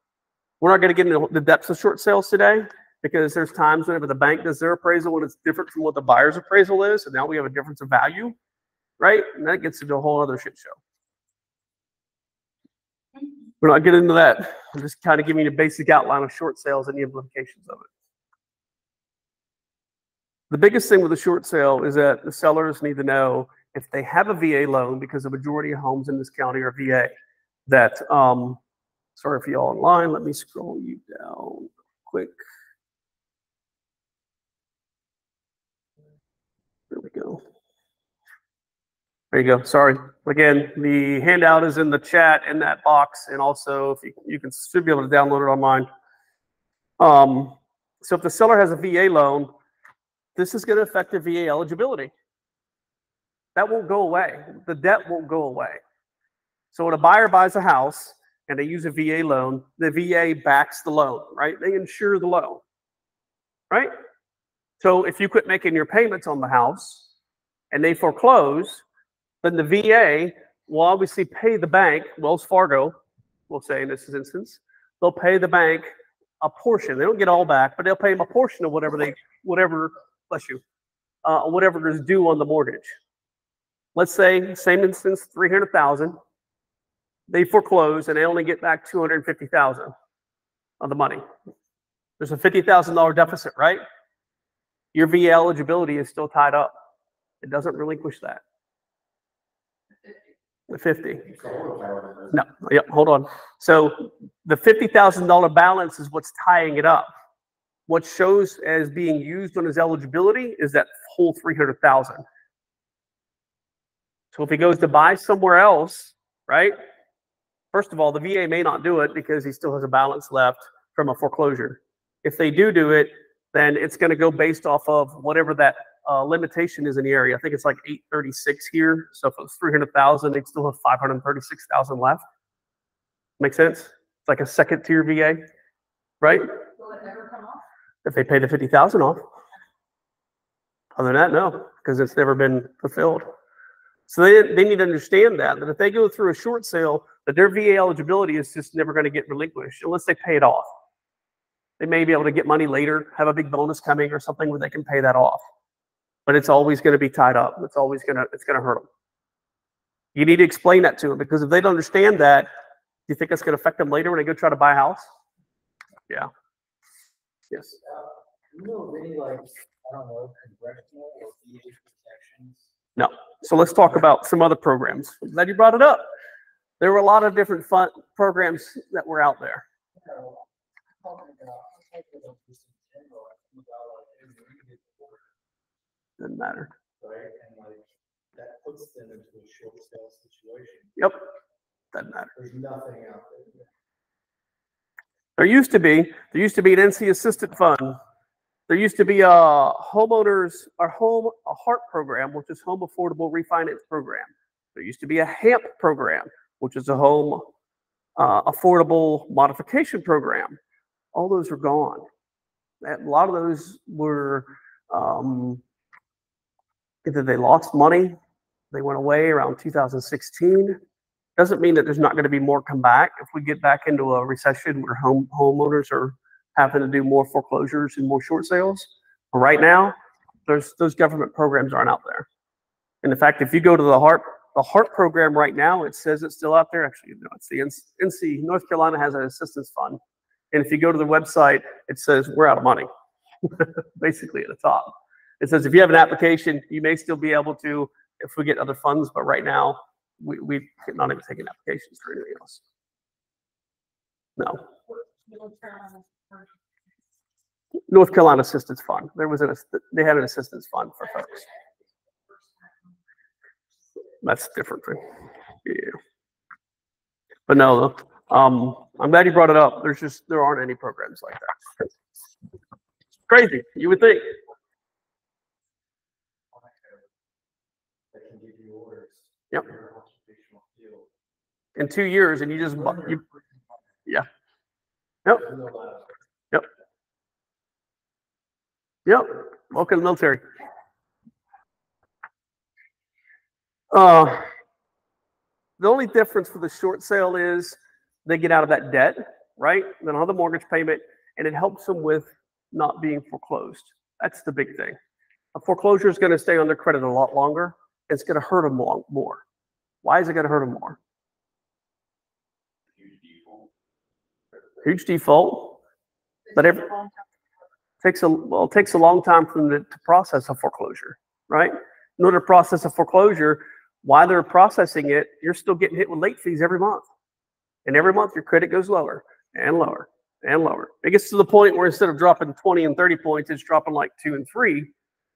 We're not going to get into the depths of short sales today because there's times whenever the bank does their appraisal and it's different from what the buyer's appraisal is, and now we have a difference of value, right? And that gets into a whole other shit show. We're not getting into that. I'm just kind of giving you a basic outline of short sales and the implications of it. The biggest thing with a short sale is that the sellers need to know if they have a VA loan, because the majority of homes in this county are VA, that, sorry for y'all online, let me scroll you down quick. There we go. There you go. Sorry. Again, the handout is in the chat in that box, and also if you should be able to download it online. So if the seller has a VA loan, this is going to affect the VA eligibility. That won't go away. The debt won't go away. So when a buyer buys a house and they use a VA loan, the VA backs the loan, right? They insure the loan, right? So if you quit making your payments on the house and they foreclose, then the VA will obviously pay the bank, Wells Fargo, we'll say in this instance, they'll pay the bank a portion. They don't get all back, but they'll pay them a portion of whatever, bless you, whatever is due on the mortgage. Let's say, same instance, $300,000. They foreclose and they only get back $250,000 of the money. There's a $50,000 deficit, right? Your VA eligibility is still tied up. It doesn't relinquish that. The 50. No, yep, hold on. So the $50,000 balance is what's tying it up. What shows as being used on his eligibility is that whole $300,000. So if he goes to buy somewhere else, right? First of all, the VA may not do it because he still has a balance left from a foreclosure. If they do it, then it's going to go based off of whatever that limitation is in the area. I think it's like 836 here. So if it was 300,000, they'd still have 536,000 left. Make sense? It's like a second tier VA, right? Will it ever come off? If they pay the 50,000 off. Other than that, no, because it's never been fulfilled. So they need to understand that if they go through a short sale, that their VA eligibility is just never going to get relinquished unless they pay it off. They may be able to get money later, have a big bonus coming or something where they can pay that off. But it's always going to be tied up. It's going to hurt them. You need to explain that to them, because if they don't understand that, do you think that's going to affect them later when they go try to buy a house? Yeah. Yes. You know, really, like, I don't know, congressional or VA protections? No. So let's talk about some other programs. I'm glad you brought it up. There were a lot of different fun programs that were out there. Doesn't matter. Right, and like that puts them into a short sale situation. Yep. Doesn't matter. There's nothing out there. There used to be an NC Assistant Fund. There used to be a HARP program, which is Home Affordable Refinance Program. There used to be a HAMP program, which is a Home Affordable Modification Program. All those are gone. A lot of those were either they lost money, they went away around 2016. Doesn't mean that there's not going to be more come back. If we get back into a recession where homeowners are having to do more foreclosures and more short sales, but right now, those government programs aren't out there. And in fact, if you go to the HARP program right now, it says it's still out there. Actually, no, it's the NC, North Carolina has an assistance fund. And if you go to the website, it says we're out of money, basically at the top. It says if you have an application, you may still be able to if we get other funds, but right now, we're not even taking applications for anything else. No. North Carolina Assistance Fund. They had an assistance fund for folks. That's a different thing. Yeah. But no, I'm glad you brought it up. There aren't any programs like that. Crazy, you would think. That can give you orders. Yep. for your occupational field. In 2 years, and you just yeah. Yep. Yep. Welcome to the military. The only difference for the short sale is they get out of that debt, right? They don't have the mortgage payment, and it helps them with not being foreclosed. That's the big thing. A foreclosure is going to stay on their credit a lot longer. It's going to hurt them more. Why is it going to hurt them more? Huge default. But it takes a long time for them to process a foreclosure, right? In order to process a foreclosure, while they're processing it, you're still getting hit with late fees every month. And every month your credit goes lower and lower and lower. It gets to the point where instead of dropping 20 and 30 points, it's dropping like 2 and 3.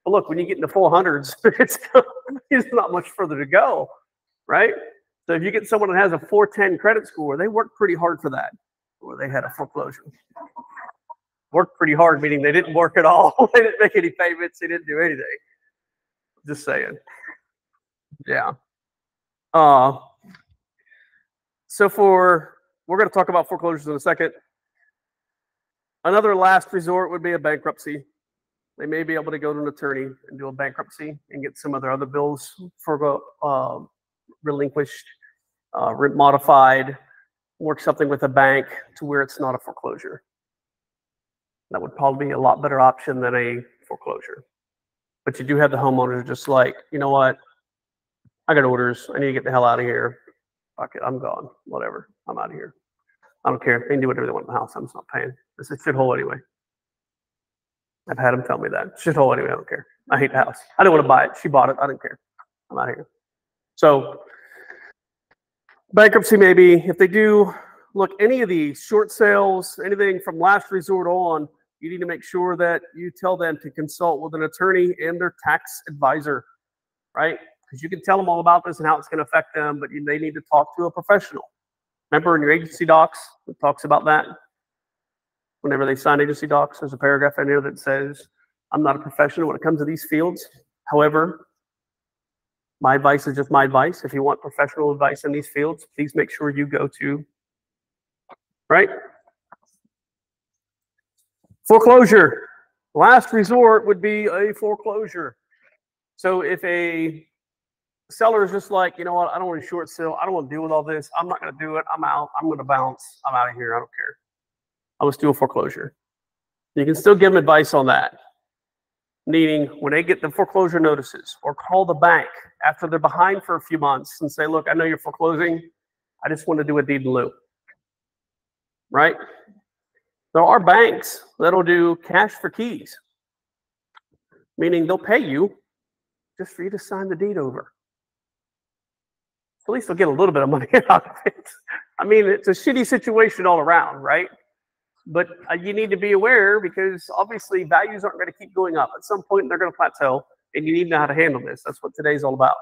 But look, when you get in the 400s, it's not much further to go, right? So if you get someone that has a 410 credit score, they work pretty hard for that, or they had a foreclosure. Worked pretty hard, meaning they didn't work at all. They didn't make any payments. They didn't do anything. Just saying. Yeah. So we're going to talk about foreclosures in a second. Another last resort would be a bankruptcy. They may be able to go to an attorney and do a bankruptcy and get some of their other bills for relinquished, modified, work something with a bank to where it's not a foreclosure. That would probably be a lot better option than a foreclosure. But you do have the homeowners just like, you know what? I got orders. I need to get the hell out of here. Fuck it, I'm gone. Whatever. I'm out of here. I don't care. They can do whatever they want in the house. I'm just not paying. It's a shithole anyway. I've had them tell me that. Shithole anyway. I don't care. I hate the house. I didn't want to buy it. She bought it. I didn't care. I'm out of here. So bankruptcy maybe. If they do, look, any of these short sales, anything from last resort on, you need to make sure that you tell them to consult with an attorney and their tax advisor, right? Because you can tell them all about this and how it's going to affect them, but they need to talk to a professional. Remember in your agency docs, it talks about that. Whenever they sign agency docs, there's a paragraph in there that says, I'm not a professional when it comes to these fields. However, my advice is just my advice. If you want professional advice in these fields, please make sure you go to, right? Foreclosure. Last resort would be a foreclosure. So if a seller is just like, you know what, I don't want to short sale. I don't want to deal with all this. I'm not going to do it. I'm out. I'm going to bounce. I'm out of here. I don't care. I'll just do a foreclosure. You can still give them advice on that. Meaning when they get the foreclosure notices or call the bank after they're behind for a few months and say, look, I know you're foreclosing. I just want to do a deed in lieu. Right? There are banks that'll do cash for keys. Meaning they'll pay you just for you to sign the deed over. At least they'll get a little bit of money out of it. I mean, it's a shitty situation all around, right? But you need to be aware because obviously values aren't going to keep going up. At some point, they're going to plateau, and you need to know how to handle this. That's what today's all about.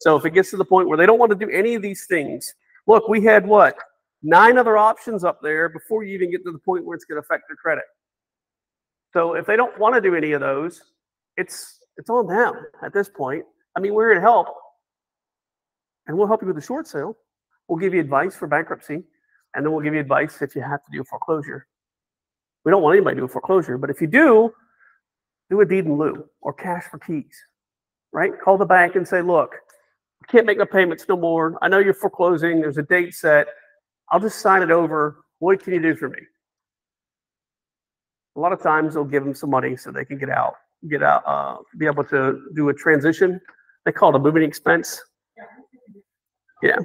So if it gets to the point where they don't want to do any of these things, look, we had what? 9 other options up there before you even get to the point where it's going to affect their credit. So if they don't want to do any of those, it's on them at this point. I mean, we're here to help. And we'll help you with the short sale. We'll give you advice for bankruptcy. And then we'll give you advice if you have to do a foreclosure. We don't want anybody to do a foreclosure. But if you do a deed in lieu or cash for keys. Right? Call the bank and say, look, I can't make the payments no more. I know you're foreclosing. There's a date set. I'll just sign it over. What can you do for me? A lot of times they'll give them some money so they can get out, be able to do a transition. They call it a moving expense. Yeah.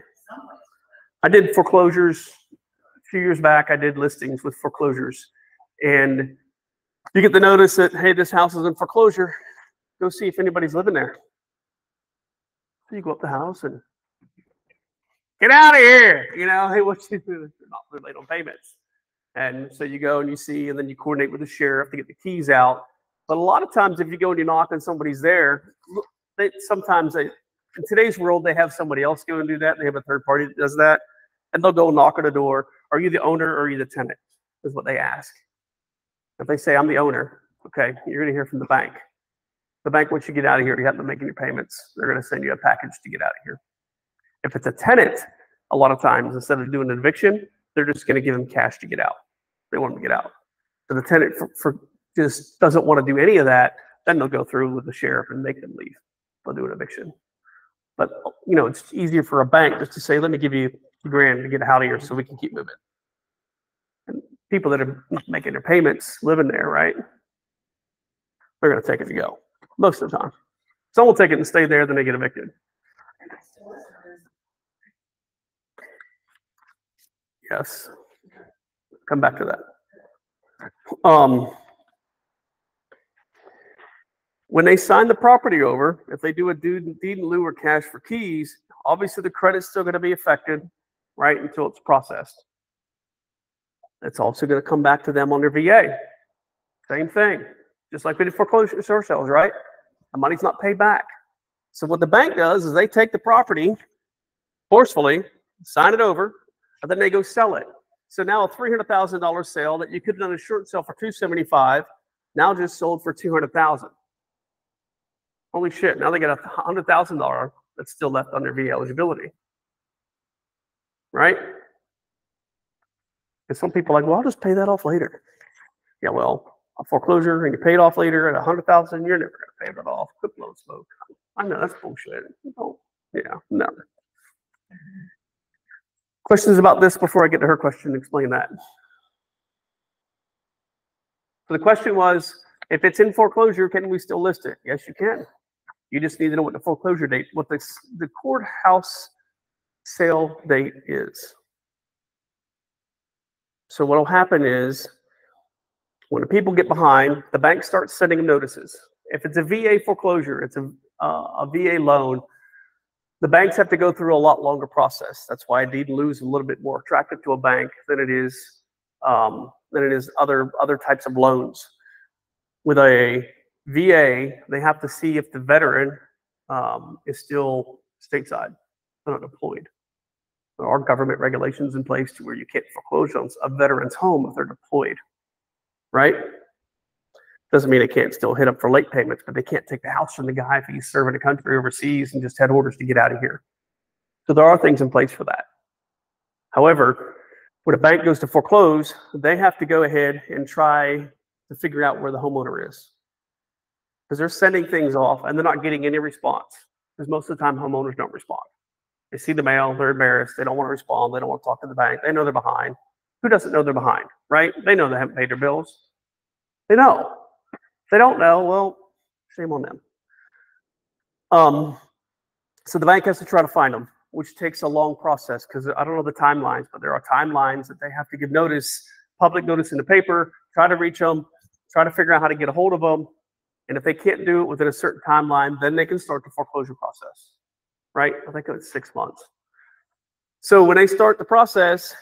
I did foreclosures a few years back. I did listings with foreclosures. And you get the notice that, hey, this house is in foreclosure. Go see if anybody's living there. So you go up the house and get out of here. You know, hey, what you do? They're not late on payments. And so you go and you see, and then you coordinate with the sheriff to get the keys out. But a lot of times if you go and you knock and somebody's there, sometimes they In today's world, they have somebody else go and do that. They have a third party that does that. And they'll go knock on the door. Are you the owner or are you the tenant? Is what they ask. If they say, I'm the owner, okay, you're going to hear from the bank. The bank wants you to get out of here. You haven't been making your payments. They're going to send you a package to get out of here. If it's a tenant, a lot of times, instead of doing an eviction, they're just going to give them cash to get out. They want them to get out. So the tenant for just doesn't want to do any of that, then they'll go through with the sheriff and make them leave. They'll do an eviction. But, you know, it's easier for a bank just to say, let me give you $2,000 to get out of here so we can keep moving. And people that are not making their payments, living there, right? They're going to take it to go most of the time. Some will take it and stay there, then they get evicted. Yes. Come back to that. When they sign the property over, if they do a deed in lieu or cash for keys, obviously the credit's still going to be affected, right, until it's processed. It's also going to come back to them on their VA. Same thing. Just like we did foreclosure short sales, right? The money's not paid back. So what the bank does is they take the property forcefully, sign it over, and then they go sell it. So now a $300,000 sale that you could have done a short sale for $275,000 now just sold for $200,000. Holy shit! Now they got a $100,000 that's still left under VA eligibility, right? And some people are like, well, I'll just pay that off later. Yeah, well, a foreclosure and you pay it off later at $100,000, you're never gonna pay that off. Quit blowing smoke. I know that's bullshit. Oh, yeah, no. Questions about this before I get to her question? Explain that. So the question was, if it's in foreclosure, can we still list it? Yes, you can. You just need to know what the foreclosure date, what the courthouse sale date is. So what will happen is, when the people get behind, the bank starts sending them notices. If it's a VA foreclosure, it's a VA loan, the banks have to go through a lot longer process. That's why a deed in lieu is a little bit more attractive to a bank than it is other types of loans. With a VA, they have to see if the veteran is still stateside, not deployed. There are government regulations in place to where you can't foreclose on a veteran's home if they're deployed, right? Doesn't mean they can't still hit up for late payments, but they can't take the house from the guy if he's serving a country overseas and just had orders to get out of here. So there are things in place for that. However, when a bank goes to foreclose, they have to go ahead and try to figure out where the homeowner is. Because they're sending things off and they're not getting any response. Because most of the time, homeowners don't respond. They see the mail, they're embarrassed, they don't want to respond, they don't want to talk to the bank, they know they're behind. Who doesn't know they're behind, right? They know they haven't paid their bills. They know. If they don't know, well, shame on them. So the bank has to try to find them, which takes a long process because I don't know the timelines, but there are timelines that they have to give notice, public notice in the paper, try to reach them, try to figure out how to get a hold of them. And if they can't do it within a certain timeline, then they can start the foreclosure process, right? I think it's 6 months. So when they start the process,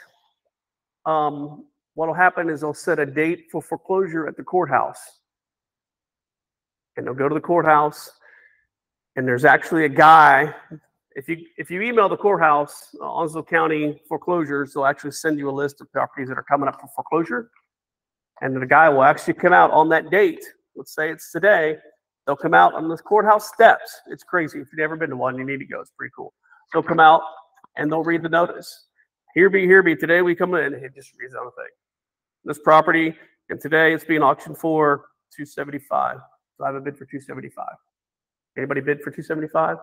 what will happen is they'll set a date for foreclosure at the courthouse. And they'll go to the courthouse, and there's actually a guy. If you email the courthouse, Onslow County foreclosures, they'll actually send you a list of properties that are coming up for foreclosure. And the guy will actually come out on that date. Let's say it's today. They'll come out on the courthouse steps. It's crazy. If you've never been to one, you need to go. It's pretty cool. They'll come out and they'll read the notice. Here be. Today we come in. It just reads on the thing. This property, and today it's being auctioned for $275. So I have a bid for $275. Anybody bid for $275?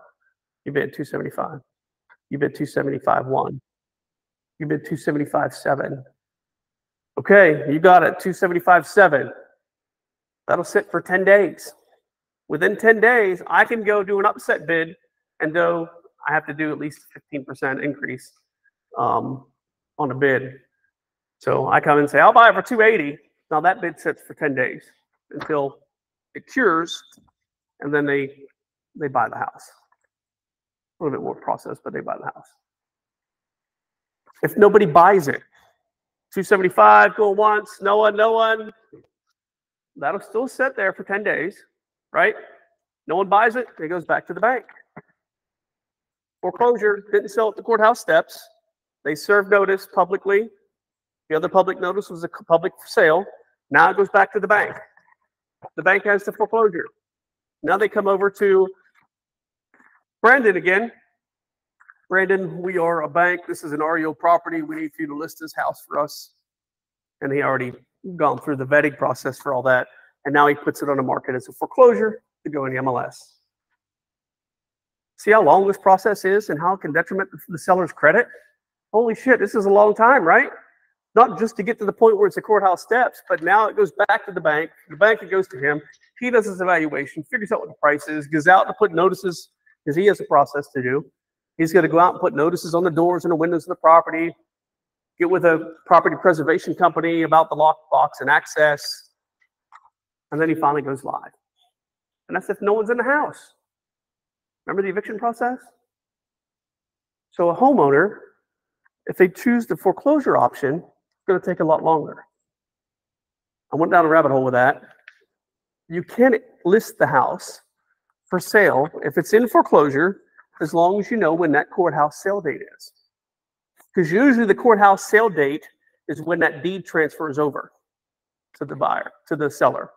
You bid $275. You bid $275.1. You bid $275.7. Okay, you got it. $275.7. That'll sit for 10 days. Within 10 days, I can go do an upset bid, and though I have to do at least 15% increase on a bid. So I come and say, I'll buy it for $280. Now that bid sits for 10 days until it cures, and then they buy the house. A little bit more process, but they buy the house. If nobody buys it, $275, go once, no one, that'll still sit there for 10 days, right? No one buys it, it goes back to the bank. Foreclosure, didn't sell at the courthouse steps. They served notice publicly. The other public notice was a public sale. Now it goes back to the bank. The bank has the foreclosure. Now they come over to Brandon again. Brandon, we are a bank. This is an REO property. We need for you to list this house for us. And he already gone through the vetting process for all that. And now he puts it on the market as a foreclosure to go in the MLS. See how long this process is and how it can detriment the seller's credit? Holy shit, this is a long time, right? Not just to get to the point where it's the courthouse steps, but now it goes back to the bank. The bank, it goes to him. He does his evaluation, figures out what the price is, goes out to put notices, because he has a process to do. He's going to go out and put notices on the doors and the windows of the property, get with a property preservation company about the lockbox and access, and then he finally goes live. And that's if no one's in the house. Remember the eviction process? So a homeowner, if they choose the foreclosure option, it's going to take a lot longer. I went down a rabbit hole with that. You can list the house for sale if it's in foreclosure, as long as you know when that courthouse sale date is. Because usually the courthouse sale date is when that deed transfers over to the buyer, to the seller.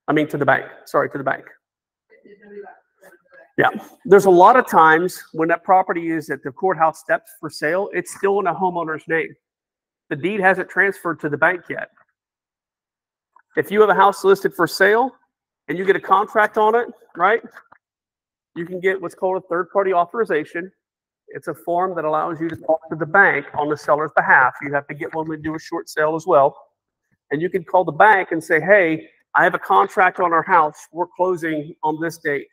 I mean, to the bank. Sorry, to the bank. Yeah. There's a lot of times when that property is at the courthouse steps for sale, it's still in a homeowner's name. The deed hasn't transferred to the bank yet. If you have a house listed for sale and you get a contract on it, right? You can get what's called a third-party authorization. It's a form that allows you to talk to the bank on the seller's behalf. You have to get one to do a short sale as well. And you can call the bank and say, hey, I have a contract on our house. We're closing on this date.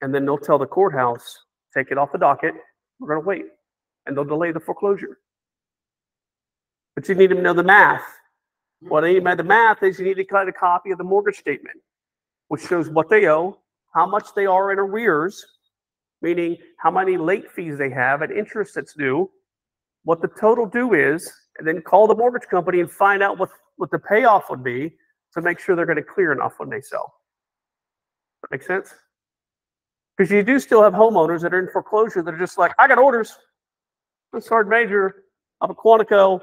And then they'll tell the courthouse, take it off the docket. We're going to wait. And they'll delay the foreclosure. But you need to know the math. What I mean by the math is you need to get a copy of the mortgage statement, which shows what they owe, how much they are in arrears, meaning how many late fees they have and interest that's due, what the total due is, and then call the mortgage company and find out what the payoff would be to make sure they're going to clear enough when they sell. That make sense? Because you do still have homeowners that are in foreclosure that are just like, I got orders. This Sergeant Major up at Quantico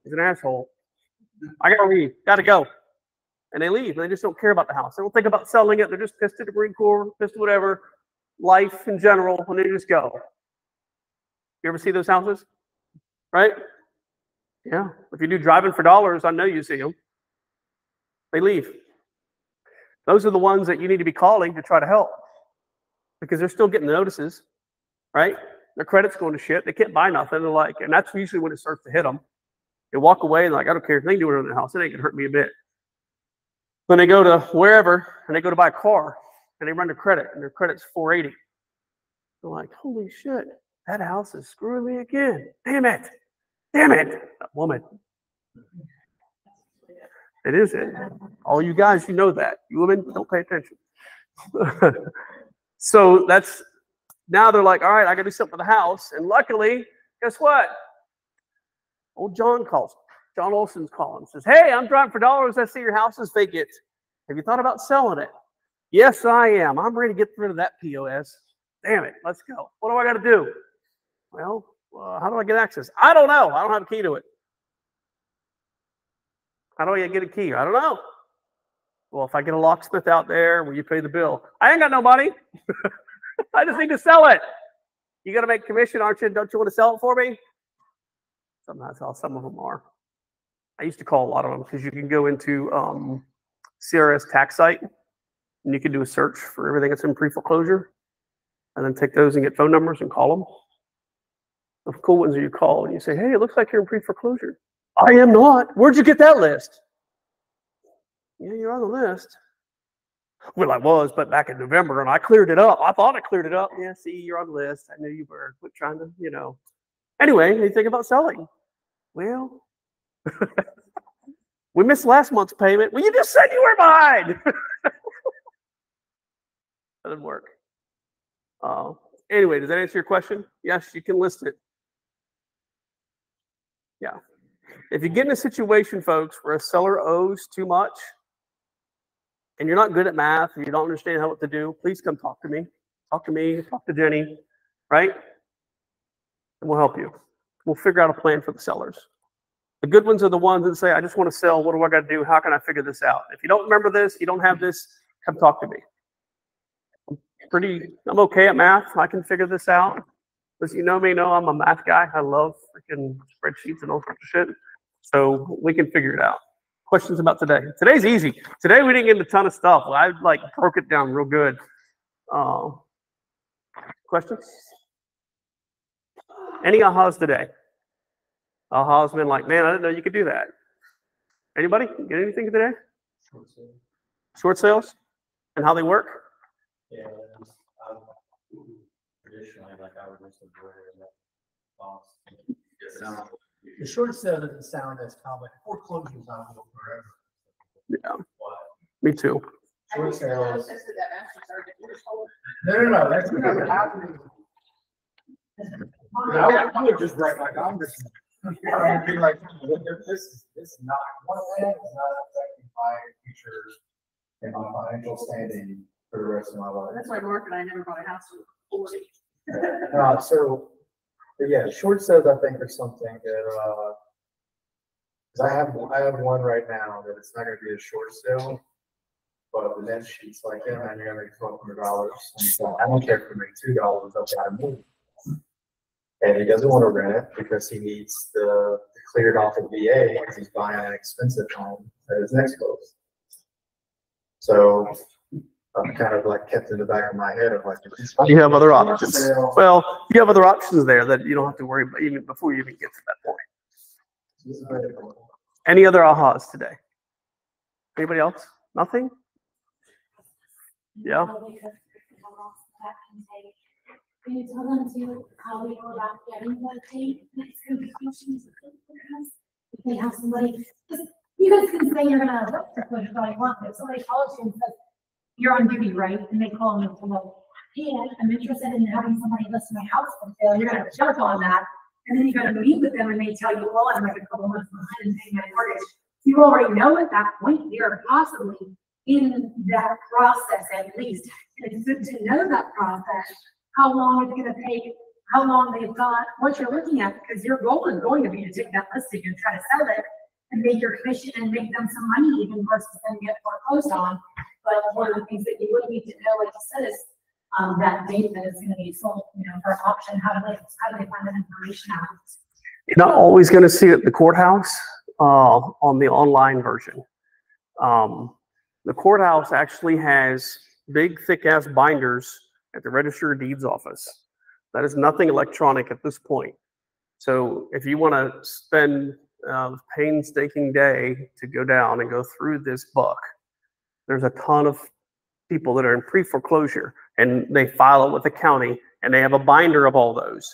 is an asshole. I got to leave. Got to go. And they leave. And they just don't care about the house. They don't think about selling it. They're just pissed at the Marine Corps, pissed at whatever, life in general, and they just go. You ever see those houses? Right? Yeah. If you do driving for dollars, I know you see them. They leave. Those are the ones that you need to be calling to try to help. Because they're still getting the notices, right? Their credit's going to shit. They can't buy nothing. They're like, and that's usually when it starts to hit them. They walk away and like, I don't care if they can do it in their house. It ain't gonna hurt me a bit. Then they go to wherever and they go to buy a car and they run their credit and their credit's 480. They're like, holy shit, that house is screwing me again. Damn it. Damn it. That woman. It is it. All you guys, you know that. You women, don't pay attention. So that's, now they're like, all right, I got to do something for the house. And luckily, guess what? Old John calls. John Olson's calling. Says, hey, I'm driving for dollars. I see your house is vacant. Have you thought about selling it? Yes, I am. I'm ready to get rid of that POS. Damn it. Let's go. What do I got to do? Well, how do I get access? I don't know. I don't have a key to it. How do I get a key? I don't know. Well, if I get a locksmith out there, will you pay the bill? I ain't got no money. I just need to sell it. You got to make commission, aren't you? Don't you want to sell it for me? That's how some of them are. I used to call a lot of them because you can go into CRS tax site and you can do a search for everything that's in pre-foreclosure and then take those and get phone numbers and call them. The cool ones are you call and you say, hey, it looks like you're in pre-foreclosure. I am not. Where'd you get that list? Yeah, you're on the list. Well, I was, but back in November, and I cleared it up. I thought I cleared it up. Yeah, see, you're on the list. I knew you were. Quit trying to, you know. Anyway, you think about selling. Well, we missed last month's payment. Well, you just said you were behind. That didn't work. Anyway, does that answer your question? Yes, you can list it. Yeah. If you get in a situation, folks, where a seller owes too much, and you're not good at math, and you don't understand what to do, please come talk to me. Talk to me, talk to Jenny, right? And we'll help you. We'll figure out a plan for the sellers. The good ones are the ones that say, I just want to sell. What do I got to do? How can I figure this out? If you don't remember this, you don't have this, come talk to me. I'm okay at math. I can figure this out. As you know me, I'm a math guy. I love freaking spreadsheets and all sorts of shit. So we can figure it out. Questions about today? Today's easy. Today we didn't get into a ton of stuff. I broke it down real good. Questions? Any ahas today? Ahas been like, man, I didn't know you could do that. Anybody get anything today? Short sales and how they work? Yeah, traditionally, like I would just avoid that. The short sale doesn't sound as common. Foreclosures on forever. Yeah, me too. Short sales. No. That's never happening. I would just write like I'm just. I'd be like, this is not one of them is not affecting my future and my financial standing for the rest of my life. That's why Mark and I never bought a house for 40. But yeah, short sales I think are something that because I have one right now that it's not going to be a short sale, but the next sheet's like, yeah, man, you're gonna make $1,200. And so I don't care if you make $2, I've got to move. And he doesn't want to rent it because he needs the cleared off of VA because he's buying an expensive home at his next close. So I'm kind of like kept in the back of my head of like, You have other options. Well, you have other options there that you don't have to worry about even before you even get to that point. Any other ahas today? Anybody else? Nothing? Yeah. Can you tell them to how they go about getting the date next contributions? If they have somebody, you guys can say you're gonna look for push, but I want it. Somebody calls you and says, you're on duty, right? And they call me and say, hey, I'm interested in having somebody list my house for sale. You're gonna jump on that. And then you gotta meet with them and they tell you, well, I'm like a couple months behind and paying my mortgage. You already know at that point they're possibly in that process at least. And it's good to know that process. How long it's gonna take, how long they've got, what you're looking at, because your goal is going to be to take that listing and try to sell it and make your commission and make them some money even versus then get foreclosed on. But one of the things that you would need to know, like you said, is that date that it's gonna be sold, for auction, how do they find that information out? You're not always going to see it at the courthouse on the online version. The courthouse actually has big, thick-ass binders at the Register of Deeds office. That is nothing electronic at this point. So if you want to spend a painstaking day to go down and go through this book, there's a ton of people that are in pre-foreclosure and they file it with the county and they have a binder of all those.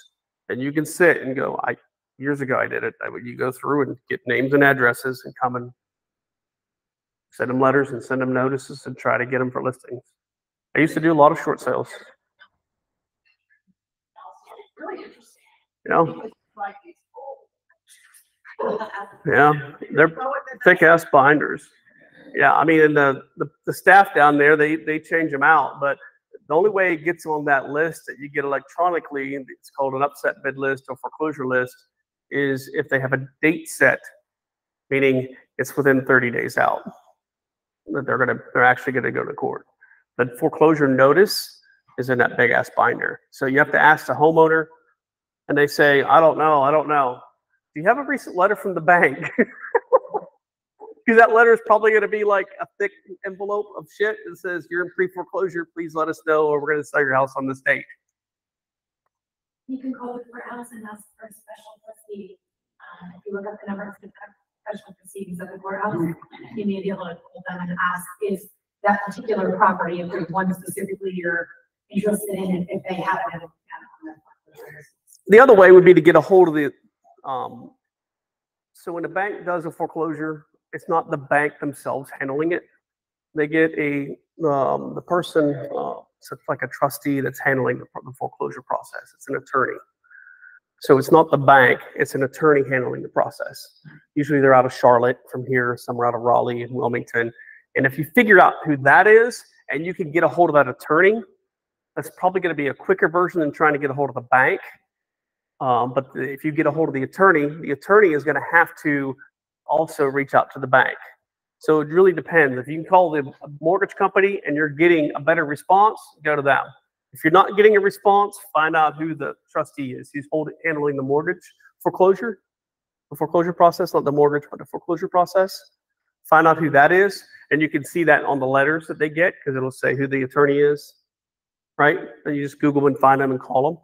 And you can sit and go, years ago I did it. You go through and get names and addresses and come and send them letters and send them notices and try to get them for listings. I used to do a lot of short sales. Really interesting. Yeah, they're thick ass binders. Yeah, I mean, and the staff down there, they change them out, but the only way it gets on that list that you get electronically, it's called an upset bid list or foreclosure list, is if they have a date set, meaning it's within 30 days out that they're actually gonna go to court. The foreclosure notice is in that big ass binder. So you have to ask the homeowner and they say, I don't know. Do you have a recent letter from the bank? Because that letter is probably going to be like a thick envelope of shit that says you're in pre-foreclosure. Please let us know, or we're going to sell your house on this date. You can call the courthouse and ask for a special proceeding. If you look up the number of special proceedings at the courthouse, you may be able to call them and ask if that particular property, if there's one specifically you're interested in, if they have it. The other way would be to get a hold of the. So when the bank does a foreclosure, it's not the bank themselves handling it. They get the person, it's like a trustee that's handling the foreclosure process. It's an attorney. So it's not the bank, it's an attorney handling the process. Usually they're out of Charlotte from here, somewhere out of Raleigh and Wilmington. And if you figure out who that is and you can get a hold of that attorney, That's probably going to be a quicker version than trying to get a hold of the bank. But if you get a hold of the attorney is going to have to also reach out to the bank. So it really depends. If you can call the mortgage company and you're getting a better response, go to them. If you're not getting a response, find out who the trustee is, who's handling the mortgage foreclosure, the foreclosure process, not the mortgage, but the foreclosure process. Find out who that is, and you can see that on the letters that they get because it'll say who the attorney is, right? And you just Google and find them and call them.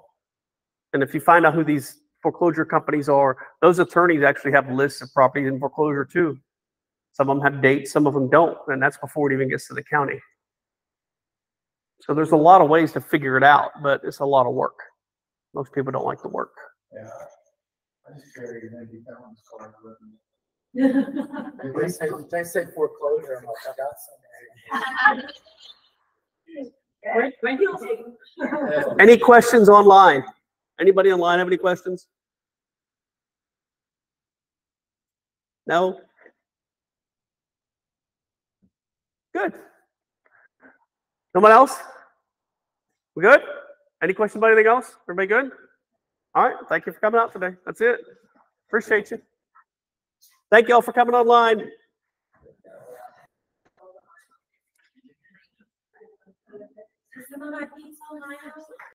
And if you find out who these foreclosure companies are, those attorneys actually have lists of properties in foreclosure too. Some of them have dates, some of them don't, and that's before it even gets to the county. So there's a lot of ways to figure it out, but it's a lot of work. Most people don't like the work. Yeah. I'm scared you're gonna be telling us what I'm living. They say foreclosure, I'm like, I got some. Any questions online? Anybody online have any questions? No? Good. Someone else? We good? Any questions about anything else? Everybody good? All right. Thank you for coming out today. That's it. Appreciate you. Thank you all for coming online. Some of my pizza on my house.